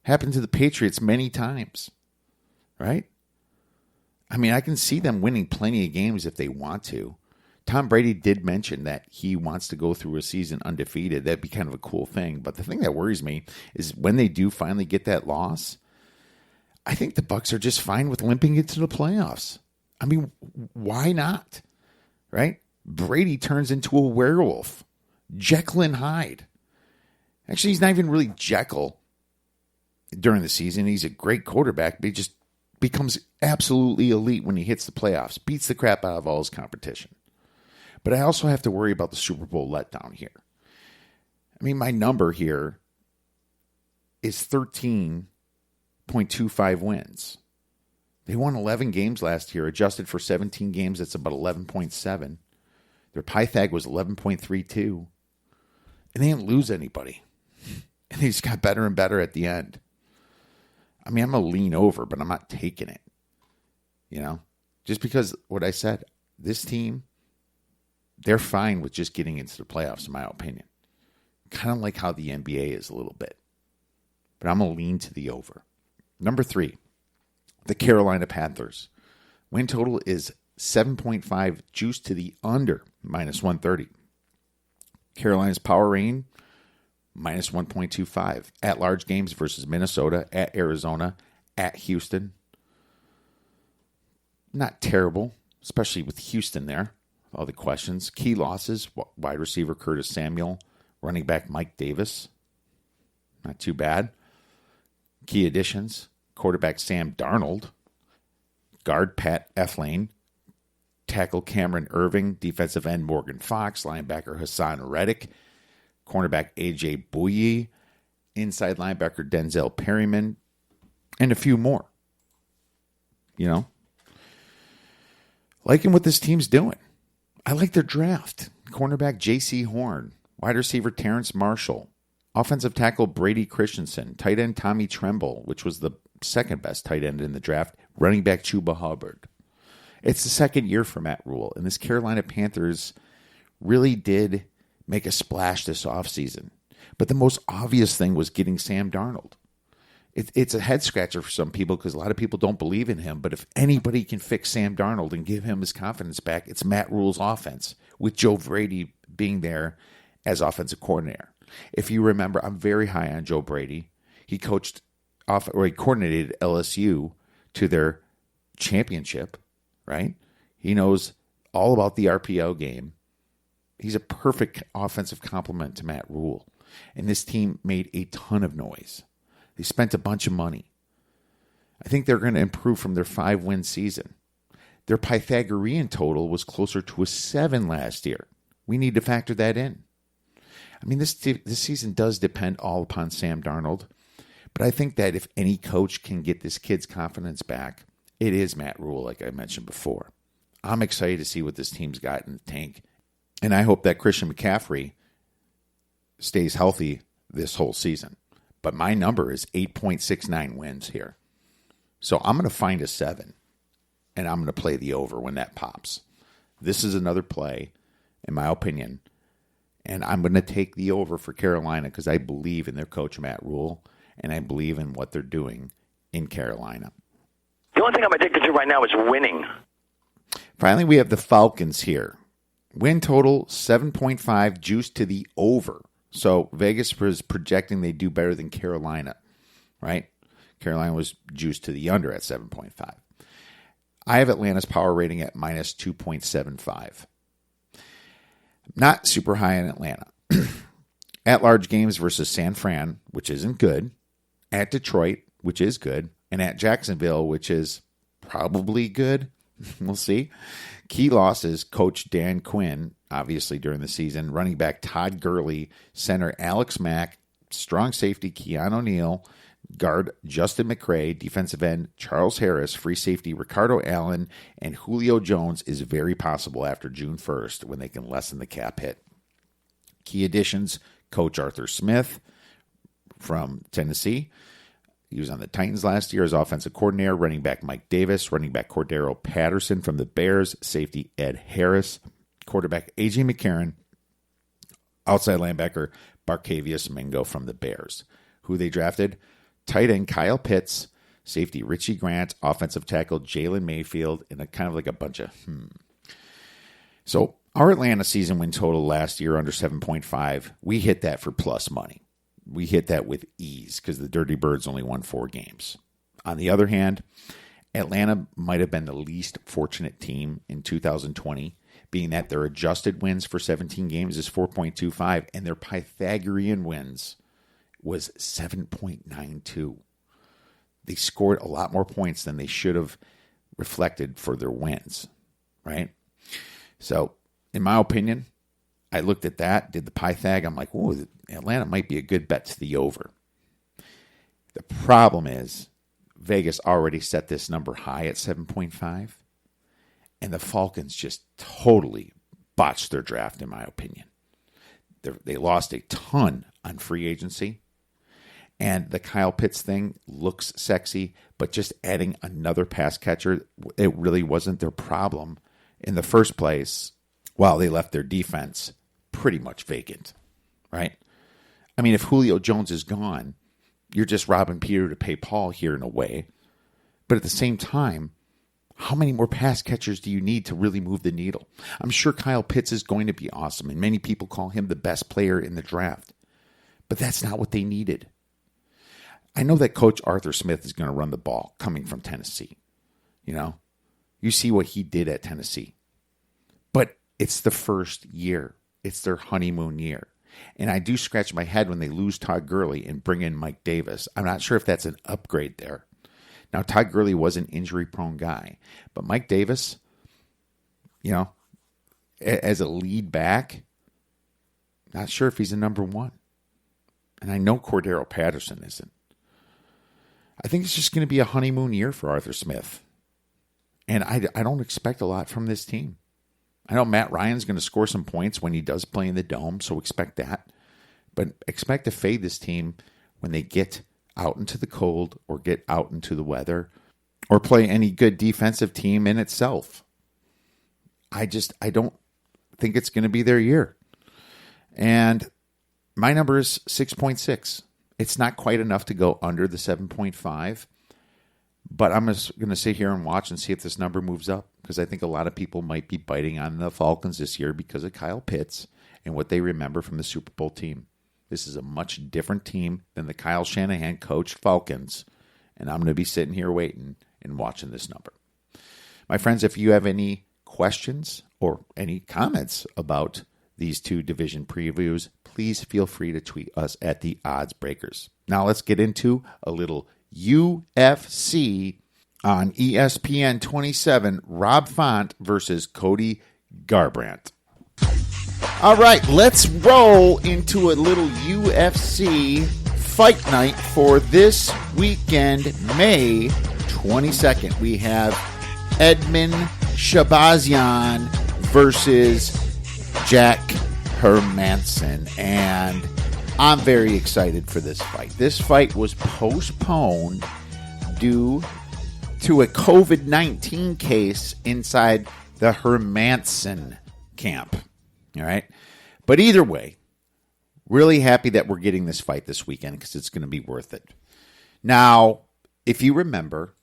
Happened to the Patriots many times. Right? I mean, I can see them winning plenty of games if they want to. Tom Brady did mention that he wants to go through a season undefeated. That'd be kind of a cool thing. But the thing that worries me is when they do finally get that loss, I think the Bucs are just fine with limping into the playoffs. I mean, why not? Right? Brady turns into a werewolf. Jekyll and Hyde. Actually, he's not even really Jekyll during the season. He's a great quarterback, but he just becomes absolutely elite when he hits the playoffs. Beats the crap out of all his competition. But I also have to worry about the Super Bowl letdown here. I mean, my number here is 13 11.25 wins. They won 11 games last year, adjusted for 17 games. That's about 11.7. Their Pythag was 11.32. And they didn't lose anybody. And they just got better and better at the end. I mean, I'm going to lean over, but I'm not taking it. You know? Just because what I said, this team, they're fine with just getting into the playoffs, in my opinion. Kind of like how the NBA is a little bit. But I'm going to lean to the over. Number 3, the Carolina Panthers. Win total is 7.5, juice to the under, minus 130. Carolina's power rating, minus 1.25. At-large games versus Minnesota, at Arizona, at Houston. Not terrible, especially with Houston there. All the questions. Key losses, wide receiver Curtis Samuel, running back Mike Davis. Not too bad. Key additions, quarterback Sam Darnold, guard Pat Elflein, tackle Cameron Irving, defensive end Morgan Fox, linebacker Hassan Reddick, cornerback A.J. Bouye, inside linebacker Denzel Perryman, and a few more. You know? Liking what this team's doing. I like their draft. Cornerback J.C. Horn, wide receiver Terrence Marshall, offensive tackle Brady Christensen, tight end Tommy Tremble, which was the second best tight end in the draft, running back Chuba Hubbard. It's the second year for Matt Rule, and this Carolina Panthers really did make a splash this offseason. But the most obvious thing was getting Sam Darnold. It's a head-scratcher for some people because a lot of people don't believe in him, but if anybody can fix Sam Darnold and give him his confidence back, it's Matt Rule's offense, with Joe Brady being there as offensive coordinator. If you remember, I'm very high on Joe Brady. He he coordinated LSU to their championship, right? He knows all about the RPO game. He's a perfect offensive complement to Matt Rule. And this team made a ton of noise. They spent a bunch of money. I think they're going to improve from their 5-win season. Their Pythagorean total was closer to a 7 last year. We need to factor that in. I mean, this season does depend all upon Sam Darnold. But I think that if any coach can get this kid's confidence back, it is Matt Rule, like I mentioned before. I'm excited to see what this team's got in the tank. And I hope that Christian McCaffrey stays healthy this whole season. But my number is 8.69 wins here. So I'm going to find a 7, and I'm going to play the over when that pops. This is another play, in my opinion, and I'm going to take the over for Carolina because I believe in their coach, Matt Rule, and I believe in what they're doing in Carolina. The only thing I'm addicted to right now is winning. Finally, we have the Falcons here. Win total 7.5, juice to the over. So Vegas was projecting they do better than Carolina, right? Carolina was juiced to the under at 7.5. I have Atlanta's power rating at minus 2.75. Not super high in Atlanta. At-large games versus San Fran, which isn't good. At Detroit, which is good. And at Jacksonville, which is probably good. We'll see. Key losses, coach Dan Quinn, obviously during the season, running back Todd Gurley, center Alex Mack, strong safety Keanu O'Neal, guard Justin McCray, defensive end Charles Harris, free safety Ricardo Allen, and Julio Jones is very possible after June 1st when they can lessen the cap hit. Key additions, coach Arthur Smith from Tennessee. He was on the Titans last year as offensive coordinator. Running back Mike Davis. Running back Cordero Patterson from the Bears. Safety Ed Harris. Quarterback A.J. McCarron. Outside linebacker Barkevius Mingo from the Bears. Who they drafted? Tight end Kyle Pitts. Safety Richie Grant. Offensive tackle Jalen Mayfield. And kind of like a bunch of So our Atlanta season win total last year under 7.5. We hit that for plus money. We hit that with ease because the Dirty Birds only won 4 games. On the other hand, Atlanta might have been the least fortunate team in 2020, being that their adjusted wins for 17 games is 4.25, and their Pythagorean wins was 7.92. They scored a lot more points than they should have reflected for their wins, right? So, in my opinion, I looked at that, did the Pythag. I'm like, oh, Atlanta might be a good bet to the over. The problem is Vegas already set this number high at 7.5. And the Falcons just totally botched their draft, in my opinion. They lost a ton on free agency. And the Kyle Pitts thing looks sexy, but just adding another pass catcher, it really wasn't their problem in the first place, while they left their defense pretty much vacant, right? I mean, if Julio Jones is gone, you're just robbing Peter to pay Paul here in a way. But at the same time, how many more pass catchers do you need to really move the needle? I'm sure Kyle Pitts is going to be awesome, and many people call him the best player in the draft. But that's not what they needed. I know that Coach Arthur Smith is going to run the ball coming from Tennessee. You know, you see what he did at Tennessee. But it's the first year. It's their honeymoon year. And I do scratch my head when they lose Todd Gurley and bring in Mike Davis. I'm not sure if that's an upgrade there. Now, Todd Gurley was an injury-prone guy. But Mike Davis, you know, as a lead back, not sure if he's a number one. And I know Cordero Patterson isn't. I think it's just going to be a honeymoon year for Arthur Smith. And I don't expect a lot from this team. I know Matt Ryan's going to score some points when he does play in the Dome, so expect that. But expect to fade this team when they get out into the cold or get out into the weather or play any good defensive team in itself. I don't think it's going to be their year. And my number is 6.6. It's not quite enough to go under the 7.5, but I'm just going to sit here and watch and see if this number moves up, because I think a lot of people might be biting on the Falcons this year because of Kyle Pitts and what they remember from the Super Bowl team. This is a much different team than the Kyle Shanahan coached Falcons, and I'm going to be sitting here waiting and watching this number. My friends, if you have any questions or any comments about these two division previews, please feel free to tweet us at the Odds Breakers. Now let's get into a little UFC on ESPN 27. Rob Font versus Cody Garbrandt. All right, let's roll into a little UFC Fight Night for this weekend, May 22nd. We have Edmund Shahbazian versus Jack Hermansen, and I'm very excited for this fight. This fight was postponed due to a COVID-19 case inside the Hermansen camp. All right? But either way, really happy that we're getting this fight this weekend because it's going to be worth it. Now, if you remember,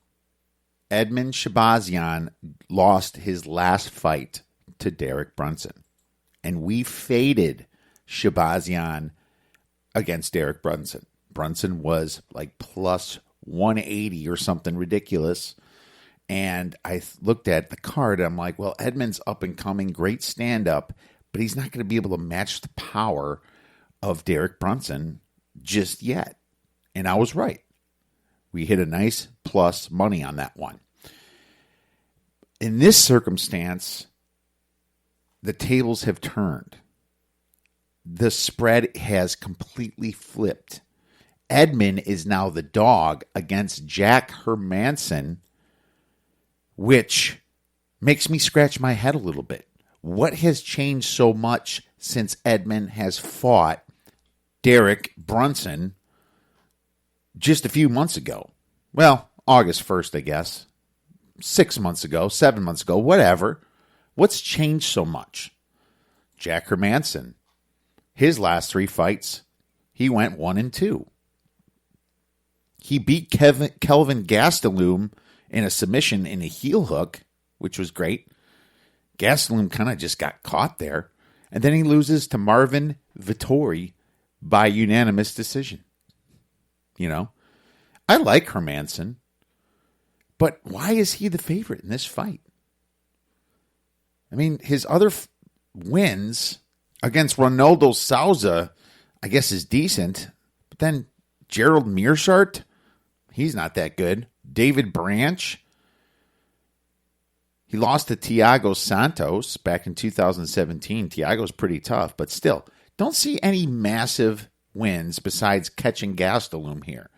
Edmund Shahbazian lost his last fight to Derek Brunson. And we faded Shahbazian against Derek Brunson. Brunson was like plus 180 or something ridiculous. And I looked at the card. And I'm like, well, Edmund's up and coming, great stand-up, but he's not going to be able to match the power of Derek Brunson just yet. And I was right. We hit a nice plus money on that one. In this circumstance, the tables have turned. The spread has completely flipped. Edmund is now the dog against Jack Hermansen, which makes me scratch my head a little bit. What has changed so much since Edmund has fought Derek Brunson just a few months ago? Well, August 1st, I guess. 6 months ago, 7 months ago, whatever. What's changed so much? Jack Hermansen. His last 3 fights, he went 1-2. He beat Kelvin Gastelum in a submission in a heel hook, which was great. Gastelum kind of just got caught there. And then he loses to Marvin Vettori by unanimous decision. You know, I like Hermansen, but why is he the favorite in this fight? I mean, his other wins against Ronaldo Souza, I guess, is decent. But then Gerald Meerschaert, he's not that good. David Branch, he lost to Thiago Santos back in 2017. Thiago's pretty tough, but still, don't see any massive wins besides catching Gastelum here.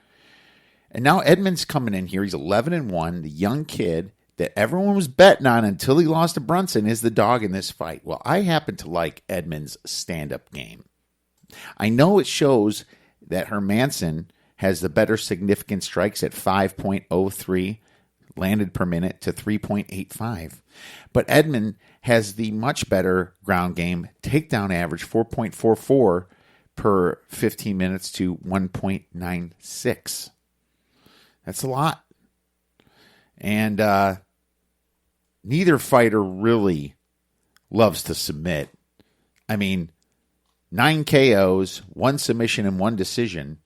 And now Edmund's coming in here. He's 11-1. The young kid that everyone was betting on until he lost to Brunson is the dog in this fight. Well, I happen to like Edmund's stand-up game. I know it shows that Hermansen has the better significant strikes at 5.03 landed per minute to 3.85. But Edmund has the much better ground game, takedown average 4.44 per 15 minutes to 1.96. That's a lot. And neither fighter really loves to submit. I mean, 9 KOs, 1 submission, and 1 decision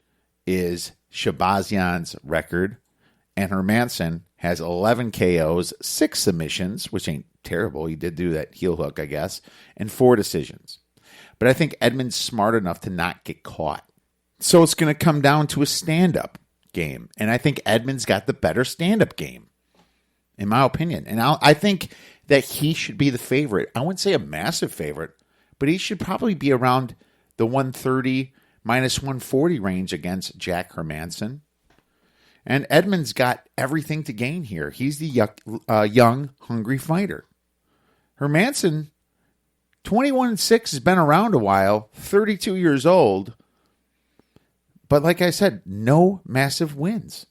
is Shahbazian's record. And Hermansen has 11 KOs, 6 submissions, which ain't terrible. He did do that heel hook, I guess, and 4 decisions. But I think Edmund's smart enough to not get caught. So it's going to come down to a stand-up game. And I think Edmund's got the better stand-up game, in my opinion. And I think that he should be the favorite. I wouldn't say a massive favorite, but he should probably be around the 130 minus 140 range against Jack Hermansen. And Edmund's got everything to gain here. He's the young, hungry fighter. Hermansen, 21-6, has been around a while, 32 years old. But like I said, no massive wins.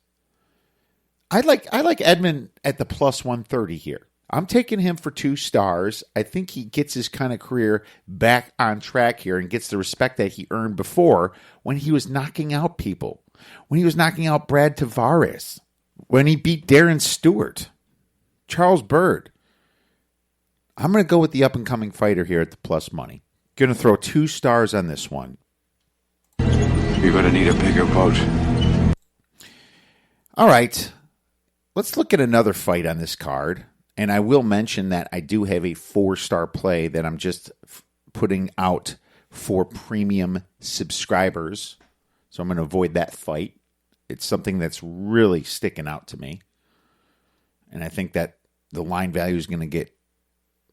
I like Edmund at the plus 130 here. I'm taking him for 2 stars. I think he gets his kind of career back on track here and gets the respect that he earned before when he was knocking out people. When he was knocking out Brad Tavares. When he beat Darren Stewart. Charles Byrd. I'm going to go with the up-and-coming fighter here at the plus money. Going to throw 2 stars on this one. You're going to need a bigger boat. All right. Let's look at another fight on this card. And I will mention that I do have a 4-star play that I'm just putting out for premium subscribers. So I'm going to avoid that fight. It's something that's really sticking out to me. And I think that the line value is going to get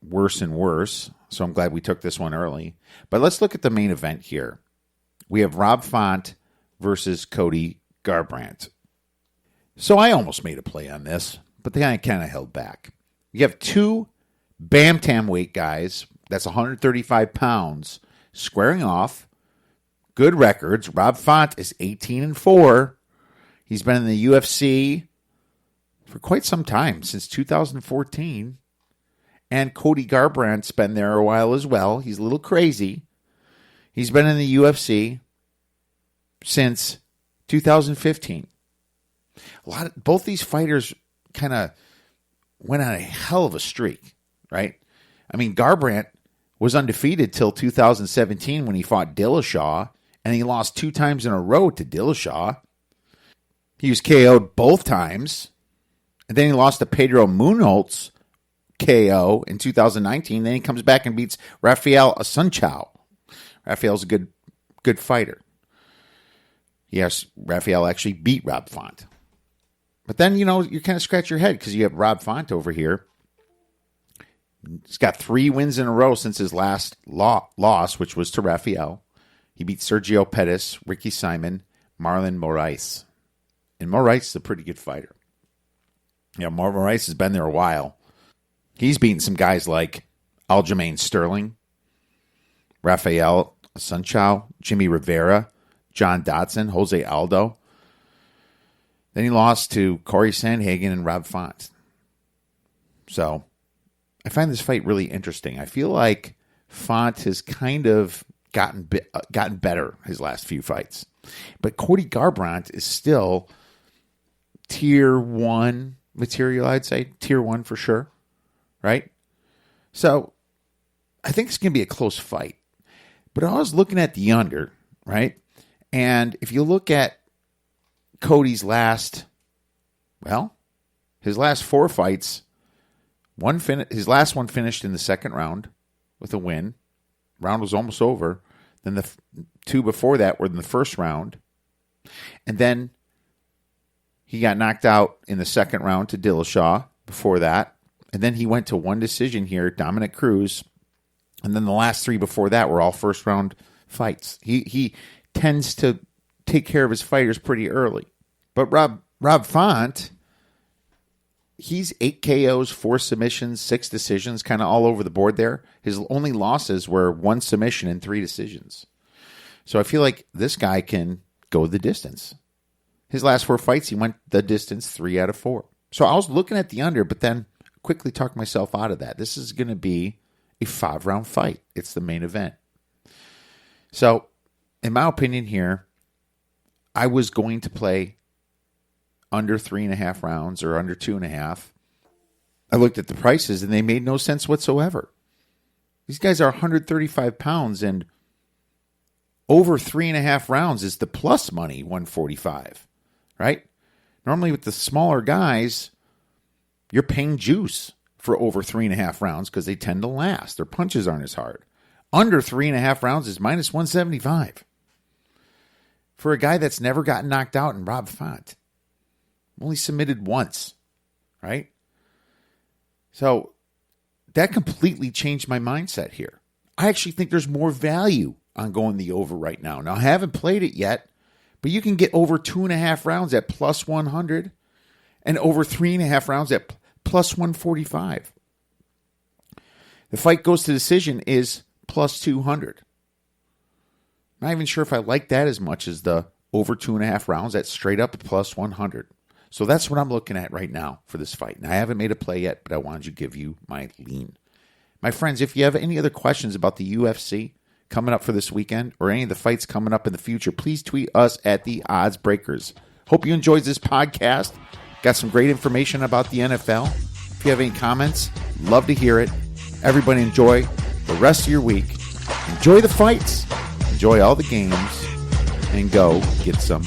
worse and worse. So I'm glad we took this one early. But let's look at the main event here. We have Rob Font versus Cody Garbrandt. So I almost made a play on this, but then I kind of held back. You have 2 bantamweight guys, that's 135 pounds, squaring off. Good records. Rob Font is 18-4. He's been in the UFC for quite some time, since 2014. And Cody Garbrandt's been there a while as well. He's a little crazy. He's been in the UFC since 2015. Both these fighters kind of went on a hell of a streak, right? I mean, Garbrandt was undefeated till 2017 when he fought Dillashaw, and he lost 2 times in a row to Dillashaw. He was KO'd both times, and then he lost to Pedro Munhoz KO in 2019. Then he comes back and beats Rafael Assunção. Rafael's a good fighter. Yes, Rafael actually beat Rob Font. But then, you kind of scratch your head because you have Rob Font over here. He's got 3 wins in a row since his last loss, which was to Rafael. He beat Sergio Pettis, Ricky Simon, Marlon Moraes. And Moraes is a pretty good fighter. Moraes has been there a while. He's beaten some guys like Aljamain Sterling, Rafael Assunção, Jimmy Rivera, John Dodson, Jose Aldo. Then he lost to Corey Sandhagen and Rob Font. So I find this fight really interesting. I feel like Font has kind of gotten better his last few fights. But Cody Garbrandt is still tier 1 material, I'd say. Tier 1 for sure. Right? So I think it's going to be a close fight. But I was looking at the under, right? And if you look at Cody's his last 4 fights, his last one finished in the second round with a win. Round was almost over. Then the 2 before that were in the first round. And then he got knocked out in the second round to Dillashaw before that. And then he went to 1 decision here, Dominic Cruz. And then the last 3 before that were all first round fights. He tends to take care of his fighters pretty early. But Rob Rob Font, he's 8 KOs, 4 submissions, 6 decisions, kind of all over the board there. His only losses were 1 submission and 3 decisions. So I feel like this guy can go the distance. His last 4 fights, he went the distance 3 out of 4. So I was looking at the under, but then quickly talked myself out of that. This is going to be a 5-round fight. It's the main event. So, in my opinion here, I was going to play under 3.5 rounds or under 2.5. I looked at the prices and they made no sense whatsoever. These guys are 135 pounds and over 3.5 rounds is the plus money, 145, right? Normally with the smaller guys, you're paying juice for over 3.5 rounds because they tend to last. Their punches aren't as hard. Under 3.5 rounds is minus 175. For a guy that's never gotten knocked out in Rob Font. Only submitted once, right? So that completely changed my mindset here. I actually think there's more value on going the over right now. Now, I haven't played it yet, but you can get over 2.5 rounds at plus 100 and over 3.5 rounds at plus 145. The fight goes to decision is plus 200. Not even sure if I like that as much as the over 2.5 rounds at straight up plus 100. So that's what I'm looking at right now for this fight. And I haven't made a play yet, but I wanted to give you my lean. My friends, if you have any other questions about the UFC coming up for this weekend or any of the fights coming up in the future, please tweet us at the Odds Breakers. Hope you enjoyed this podcast. Got some great information about the NFL. If you have any comments, love to hear it. Everybody enjoy the rest of your week. Enjoy the fights. Enjoy all the games. And go get some